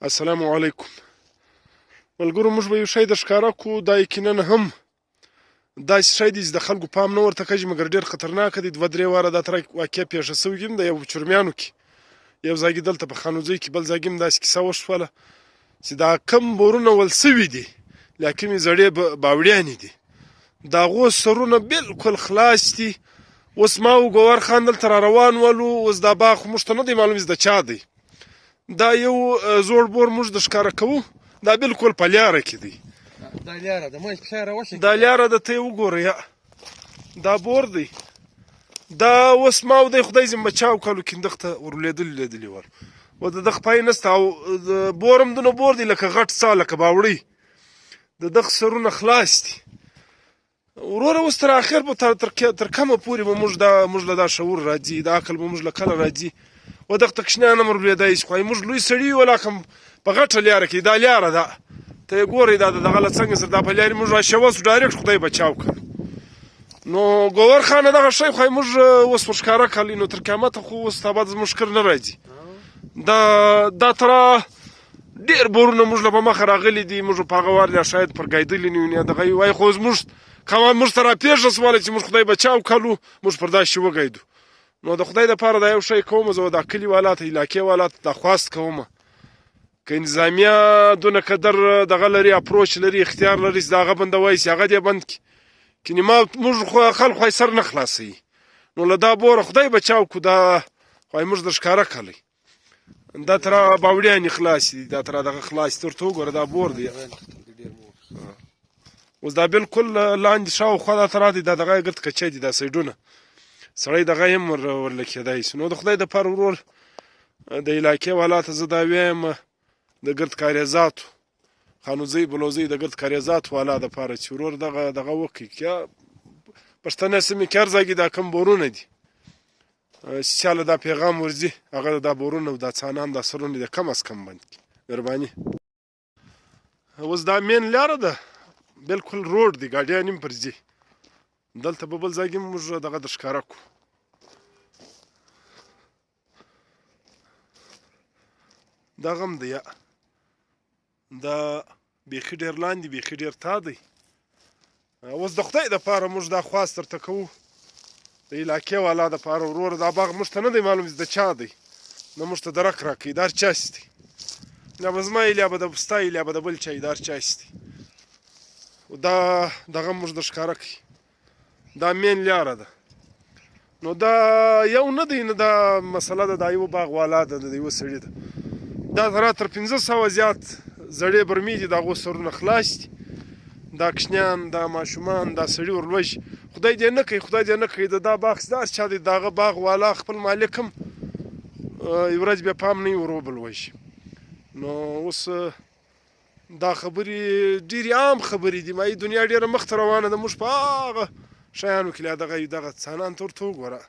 السلام علیکم ملګرو. موږ به یو شی د ښکاره کړو، دا یقینا هم داسې شی دی چې د خلکو پام نه ورته کېږي، مګر ډېر خطرناک دی. 2-3 واره دا ترک واقع پیښه شوې ده د یو چرمیانو کې، یو ځای کې دلته په خانوځی کې، بل ځای کې هم داسې کیسه وشوله چې دا کم بورونه ول سوي دي، لا کومې زړې باوړیانې دي، د هغو سرونه بالکل خلاص دي. اوس ما وګور خان دلته را روان ولو، اوس دا باغ خو موږ ته نه دی معلوم چې د چا دی. دا یو زوړ بور موږ د ښکاره کوو، دا بالکل په لیاره کې دی. دا لیاره ده، ته یې وګوره، دا بور دی. دا اوس ما او دی خدای زم بچاو کالو کندغ ته ورلیدلی ول، و د دغه پای نسته، او بور هم دونه بور دی لکه غټ څا، لکه باوړی. د دغه سرونه خلاص دي وروره. اوس تر اخر به تر کومه پورې به موږ له دا شعور راځي، دا عقل به موږ له کله راځي، و دغه تکشنیان هم ورلېدای شي. خو موږ لوی سړي یو، لا کوم په غټه لیاره کې دا لیاره ده، ته یې ګورئ، دا د دغه له څنګه سره دا په لیارې موږ راشوه سو ډایرکټ، خدای بچاو کړ. نو ګوهر خانه دغه شی خو موږ اوس ورښکاره کړی، نو تر قیامته خو اوس تا بعد زموږ ښکر نه راځي. دا تره ډېر بورونه موږ له په مخه راغلي دي، موږ په هغه وار شاید پر ګایدلي نه وي دغه وای، خو موږ ته راپېښه سوله چې موږ خدای بچاو کړو، موږ پر داسې وګایدو. نو د خدای دپاره دا یو شی کوم، زه دا کلي والات علاقې والات دا خواست کوم، که انتظامیه دونه قدر دغه لري، اپروچ لري، اختیار لري چې د هغه بندوی شي، هغه دې بند کړي. کنې موږ خو خلکو خو سر نه خلاصوي. نو له دا بوره خدای بچاو کړو، دا خو موږ د ښکاره کړی. دا تر باوړیانې خلاص دي، دا تر دغه خلاص تر ته وګوره، دا بور دی. اوس دا بالکل لاندې شاوخوا دا تر دی، دا دغه ګرد کچی دي، دا سایډونه سړی دغه هم ورله کېدای شي. نو د خدای دپاره ورور د علاقې والاته زه دا وایم، د ګرد کاریزاتو خانوځی بلوځی د ګرد کاریزاتو والا دپاره چې ورور دغه وکړي، یا پښتنه سیمې کې هر ځای کې دا کم بورونه دي چې چاله دا پیغام ورځي، هغه دا بورونه او دا څانان دا سرونه د کم از کم بند کړي، مهرباني. اوس دا مین لاره ده، بالکل روډ دی، ګاډیان هم پر ځي. دلته په بل ځای کې موږ دغه د ښکاره کړو. دغه هم دی، دا بیخي ډېر لاندې، بیخي ډېر تا دی. اوس د خدای دپاره موږ دا خواست درته کوو، د علاقې والا دپاره وروره، دا باغ موږ ته نه دی معلوم چې د چا دی، نه موږ ته درک راکوي، دا هر چاسې دی، یا به زما یا به د ستا یا به د بل چا دا هر چاسې دی. دا دغه موږ د ښکاره کوي، دا مین لیاره ده. نو دا یو نه دی، نه دا مسله ده، دا یو باغ والا ده، د یوه سړي ده. دا تر 500 زیات زړې برمې دي، د هغو سرونه خلاص دي. دا کوچنیان، دا ماشومان، دا سړي ورلوږي. خدای دې نه کوي، خدای دې نه کوي د دا باغ داسې چا دی، د هغه باغ والا خپل مالک هم یوه ورځ بیا پام نه وي ور وبلوږي. نو اوس دا خبرې ډېرې عام خبرې دي، مایي دنیا ډېره مخته روانه ده. موږ په هغه شیانو کې لا دغه څانان ته ورته وګوره،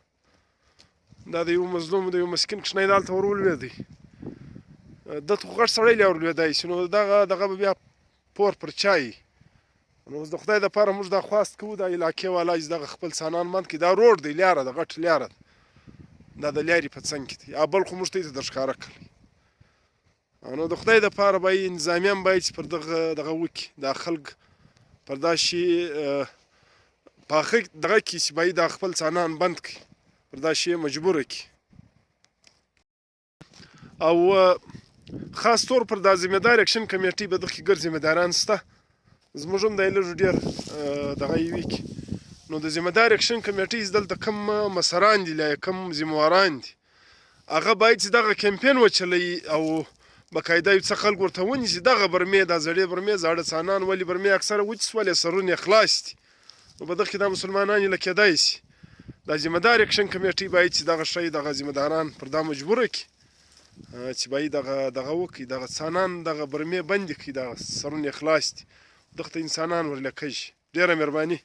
دا د یو مظلوم، د یو مسکین کوچنی دا هلته ور ولوېدی، دلته خو غټ سړی لا ورلوېدی شي. نو دغه به بیا پور پر چا وي. نو اوس د خدای دپاره موږ دا خواست کوو، دا علاقې والا چې دغه خپل څانان بند کړي. دا روډ دی، لیاره ده، غټ لیاره ده، دا د لیارې په څنګ کې دی، بل خو موږ ته یې در ښکاره کړی. نو د خدای دپاره باید نظامي هم باید چې پر دغه وکړي، دا خلک پر دا شي په هغه دغه کې چې باید دا خپل څانان بند کړي، پر دا شی مجبوره کړي. او خاص طور پر دا ذمه دار اکشن کمیټې به دغه کې ګر ذمه داران شته، زموږ هم دی لږ ډېر دغه یې وکړي. نو د ذمه دار اکشن کمیټې دلته کوم مسران دي، لا کوم ذمواران دي، هغه باید چې دغه کمپین وچلوي، او باقاعده یو څه خلک ورته ونیسي. دغه برمې، دا زړې برمې، زاړه څانان، ولې برمې اکثره وچې سولې، سرونه یې خلاص دي. نو په دغه کې دا مسلمانان یې له کېدای شي. دا ذمه دار اکشن کمیټې باید چې دغه شی، دغه ذمه داران پر دا مجبوره کړي چې باید دغه وکړي، دغه څانان، دغه برمې بندې کړي، دغه سرونه یې خلاص دي، دغه ته انسانان ورله کږي. ډېره مهرباني.